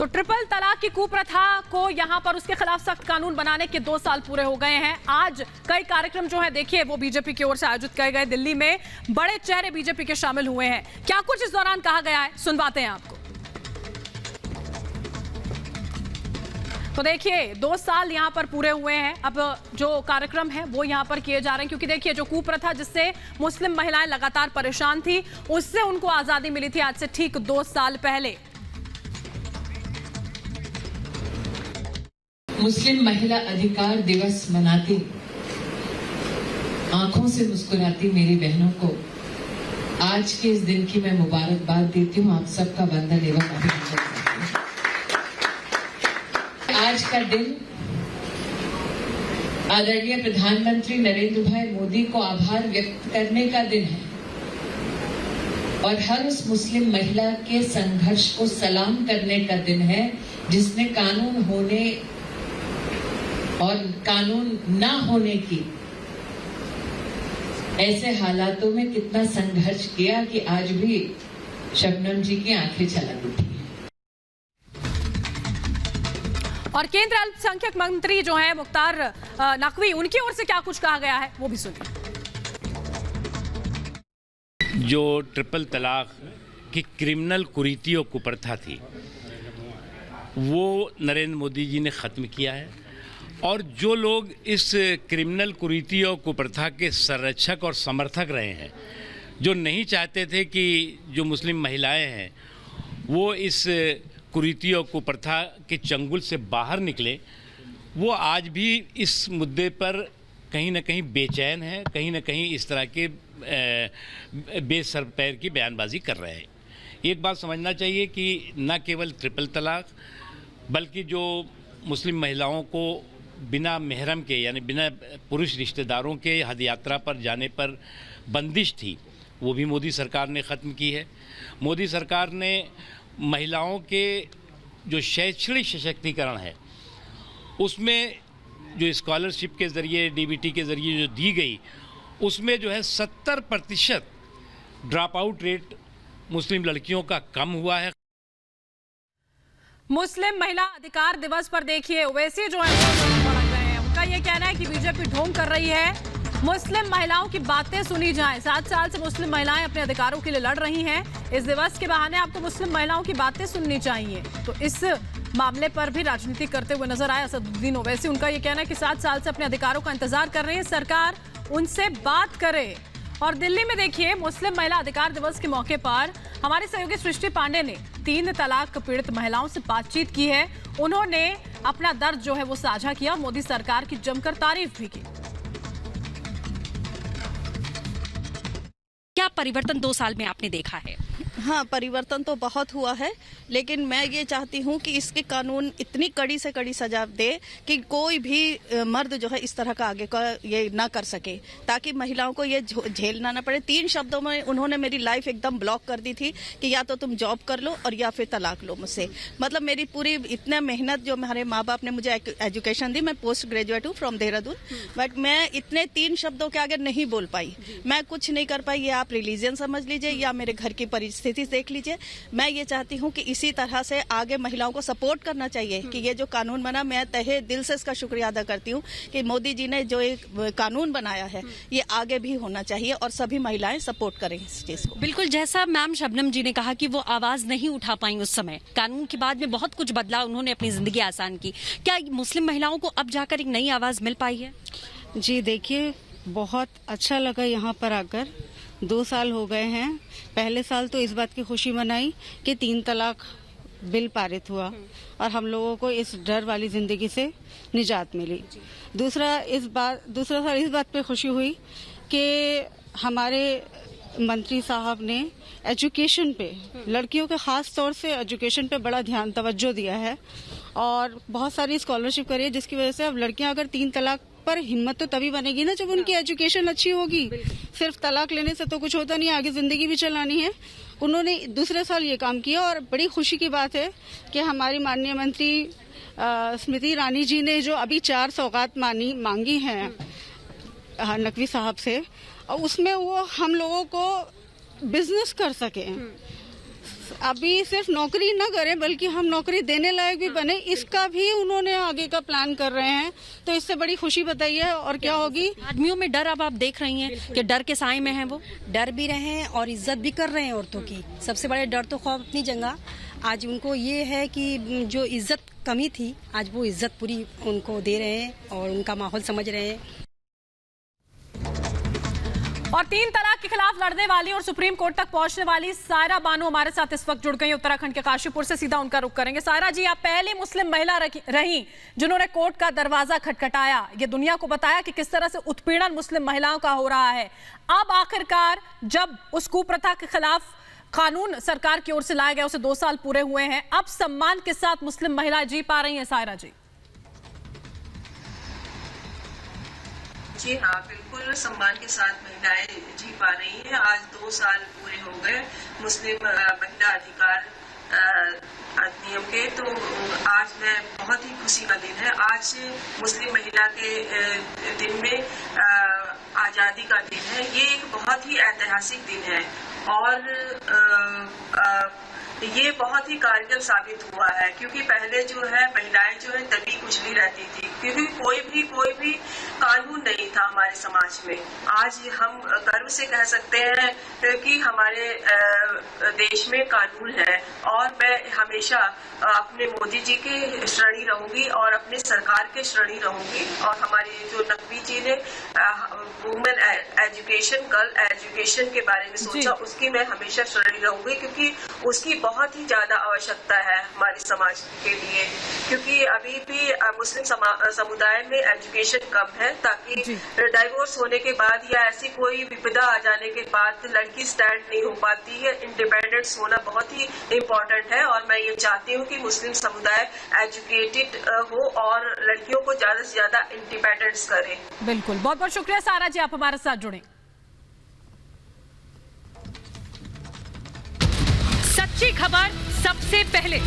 तो ट्रिपल तलाक की कुप्रथा को यहां पर उसके खिलाफ सख्त कानून बनाने के 2 साल पूरे हो गए हैं। आज कई कार्यक्रम जो है देखिए वो बीजेपी की ओर से आयोजित किए गए। दिल्ली में बड़े चेहरे बीजेपी के शामिल हुए हैं। क्या कुछ इस दौरान कहा गया है, सुनवाते हैं आपको। तो देखिए 2 साल यहां पर पूरे हुए हैं। अब जो कार्यक्रम है वो यहां पर किए जा रहे हैं, क्योंकि देखिए जो कुप्रथा जिससे मुस्लिम महिलाएं लगातार परेशान थी, उससे उनको आजादी मिली थी आज से ठीक 2 साल पहले। मुस्लिम महिला अधिकार दिवस मनाती आंखों से मुस्कुराती मेरी बहनों को आज के इस दिन की मैं मुबारकबाद देती हूँ। आप सबका वंदन एवं अभिनंदन करती हूँ। आज का दिन आदरणीय प्रधानमंत्री नरेंद्र भाई मोदी को आभार व्यक्त करने का दिन है और हर उस मुस्लिम महिला के संघर्ष को सलाम करने का दिन है जिसने कानून होने और कानून ना होने की ऐसे हालातों में कितना संघर्ष किया कि आज भी शबनम जी की आंखें छलक उठी हैं। और केंद्र अल्पसंख्यक मंत्री जो है मुख्तार नकवी, उनकी ओर से क्या कुछ कहा गया है वो भी सुनिए। जो ट्रिपल तलाक की क्रिमिनल कुरीतियों कुप्रथा थी वो नरेंद्र मोदी जी ने ख़त्म किया है और जो लोग इस क्रिमिनल कुरीति और कुप्रथा के संरक्षक और समर्थक रहे हैं, जो नहीं चाहते थे कि जो मुस्लिम महिलाएं हैं वो इस कुरीति और कुप्रथा के चंगुल से बाहर निकले, वो आज भी इस मुद्दे पर कहीं ना कहीं बेचैन हैं, कहीं ना कहीं इस तरह के बेसर पैर की बयानबाजी कर रहे हैं। एक बात समझना चाहिए कि न केवल ट्रिपल तलाक बल्कि जो मुस्लिम महिलाओं को बिना महरम के यानी बिना पुरुष रिश्तेदारों के हज यात्रा पर जाने पर बंदिश थी, वो भी मोदी सरकार ने ख़त्म की है। मोदी सरकार ने महिलाओं के जो शैक्षणिक सशक्तिकरण है उसमें जो स्कॉलरशिप के ज़रिए डीबीटी के ज़रिए जो दी गई, उसमें जो है 70% ड्रॉप आउट रेट मुस्लिम लड़कियों का कम हुआ है। मुस्लिम महिला अधिकार दिवस पर देखिए ओवैसी जो है भड़क रहे हैं। उनका ये कहना है कि बीजेपी ढोंग कर रही है, मुस्लिम महिलाओं की बातें सुनी जाएं। 7 साल से मुस्लिम महिलाएं अपने अधिकारों के लिए लड़ रही हैं। इस दिवस के बहाने आपको मुस्लिम महिलाओं की बातें सुननी चाहिए। तो इस मामले पर भी राजनीति करते हुए नजर आए असदुद्दीन ओवैसी। उनका ये कहना है कि 7 साल से अपने अधिकारों का इंतजार कर रही है, सरकार उनसे बात करे। और दिल्ली में देखिए मुस्लिम महिला अधिकार दिवस के मौके पर हमारे सहयोगी सृष्टि पांडे ने 3 तलाक पीड़ित महिलाओं से बातचीत की है। उन्होंने अपना दर्द जो है वो साझा किया, मोदी सरकार की जमकर तारीफ भी की। क्या परिवर्तन 2 साल में आपने देखा है? हाँ, परिवर्तन तो बहुत हुआ है, लेकिन मैं ये चाहती हूँ कि इसके कानून इतनी कड़ी से कड़ी सजा दे कि कोई भी मर्द जो है इस तरह का आगे का ये ना कर सके, ताकि महिलाओं को ये झेलना ना पड़े। 3 शब्दों में उन्होंने मेरी लाइफ एकदम ब्लॉक कर दी थी कि या तो तुम जॉब कर लो और या फिर तलाक लो मुझसे। मतलब मेरी पूरी इतना मेहनत जो हमारे माँ बाप ने मुझे एजुकेशन दी, मैं पोस्ट ग्रेजुएट हूँ फ्रॉम देहरादून, बट मैं इतने 3 शब्दों के आगे नहीं बोल पाई, मैं कुछ नहीं कर पाई। ये आप रिलीजन समझ लीजिए या मेरे घर की परिस्थिति देख लीजिए। मैं ये चाहती हूँ कि इसी तरह से आगे महिलाओं को सपोर्ट करना चाहिए कि ये जो कानून बना, मैं तहे दिल से इसका शुक्रिया अदा करती हूँ कि मोदी जी ने जो एक कानून बनाया है ये आगे भी होना चाहिए और सभी महिलाएं सपोर्ट करें इस चीज को। बिल्कुल, जैसा मैम शबनम जी ने कहा कि वो आवाज नहीं उठा पाई उस समय, कानून के बाद में बहुत कुछ बदला, उन्होंने अपनी जिंदगी आसान की। क्या मुस्लिम महिलाओं को अब जाकर एक नई आवाज मिल पाई है? जी देखिए, बहुत अच्छा लगा यहाँ पर आकर। 2 साल हो गए हैं। पहले साल तो इस बात की खुशी मनाई कि 3 तलाक बिल पारित हुआ और हम लोगों को इस डर वाली जिंदगी से निजात मिली। दूसरा साल इस बात पे खुशी हुई कि हमारे मंत्री साहब ने एजुकेशन पे, लड़कियों के खास तौर से एजुकेशन पे बड़ा ध्यान तवज्जो दिया है और बहुत सारी स्कॉलरशिप करी है, जिसकी वजह से अब लड़कियां अगर 3 तलाक पर हिम्मत तो तभी बनेगी ना जब उनकी एजुकेशन अच्छी होगी। सिर्फ तलाक लेने से तो कुछ होता नहीं, आगे जिंदगी भी चलानी है। उन्होंने दूसरे साल ये काम किया और बड़ी खुशी की बात है कि हमारी माननीय मंत्री स्मृति ईरानी जी ने जो अभी 4 सौगात मांगी हैं नकवी साहब से, और उसमें वो हम लोगों को बिजनेस कर सके, अभी सिर्फ नौकरी न करें बल्कि हम नौकरी देने लायक भी बने, इसका भी उन्होंने आगे का प्लान कर रहे हैं। तो इससे बड़ी खुशी बताइए और क्या होगी। आदमियों में डर अब आप देख रही हैं कि डर के साए में हैं, वो डर भी रहे हैं और इज्जत भी कर रहे हैं औरतों की। सबसे बड़े डर तो खौफ अपनी जगह, आज उनको ये है कि जो इज्जत कमी थी आज वो इज्जत पूरी उनको दे रहे हैं और उनका माहौल समझ रहे हैं। और 3 तलाक के खिलाफ लड़ने वाली और सुप्रीम कोर्ट तक पहुंचने वाली सायरा बानो हमारे साथ इस वक्त जुड़ गई उत्तराखंड के काशीपुर से। सीधा उनका रुख करेंगे। सायरा जी, आप पहली मुस्लिम महिला रही जिन्होंने कोर्ट का दरवाजा खटखटाया, ये दुनिया को बताया कि किस तरह से उत्पीड़न मुस्लिम महिलाओं का हो रहा है। अब आखिरकार जब उस कुप्रथा के खिलाफ कानून सरकार की ओर से लाया गया, उसे 2 साल पूरे हुए हैं, अब सम्मान के साथ मुस्लिम महिलाएं जी पा रही हैं। सायरा जी जी हाँ, बिल्कुल सम्मान के साथ महिलाएं जी पा रही हैं। आज 2 साल पूरे हो गए मुस्लिम महिला अधिकार अधिनियम के, तो आज मैं बहुत ही खुशी का दिन है। आज मुस्लिम महिला के दिन में आजादी का दिन है। ये एक बहुत ही ऐतिहासिक दिन है और ये बहुत ही कारगर साबित हुआ है, क्योंकि पहले जो है महिलाएं जो है दबी कुचली रहती थी, क्योंकि कोई भी कानून नहीं था हमारे समाज में। आज हम गर्व से कह सकते हैं कि हमारे देश में कानून है और मैं हमेशा अपने मोदी जी के शरणी रहूंगी और अपने सरकार के शरणी रहूंगी। और हमारे जो नकवी जी ने वुमेन एजुकेशन, गर्ल एजुकेशन के बारे में सोचा, उसकी मैं हमेशा शरणी रहूंगी, क्योंकि उसकी बहुत ही ज्यादा आवश्यकता है हमारे समाज के लिए। क्योंकि अभी भी मुस्लिम समुदाय में एजुकेशन कम है, ताकि डाइवोर्स होने के बाद या ऐसी कोई विपदा आ जाने के बाद लड़की स्टैंड नहीं हो पाती है। इंडिपेंडेंस होना बहुत ही इम्पोर्टेंट है और मैं ये चाहती हूँ कि मुस्लिम समुदाय एजुकेटेड हो और लड़कियों को ज्यादा से ज्यादा इंडिपेंडेंस करे। बिल्कुल, बहुत बहुत शुक्रिया सारा जी, आप हमारे साथ जुड़े। सच्ची खबर सबसे पहले,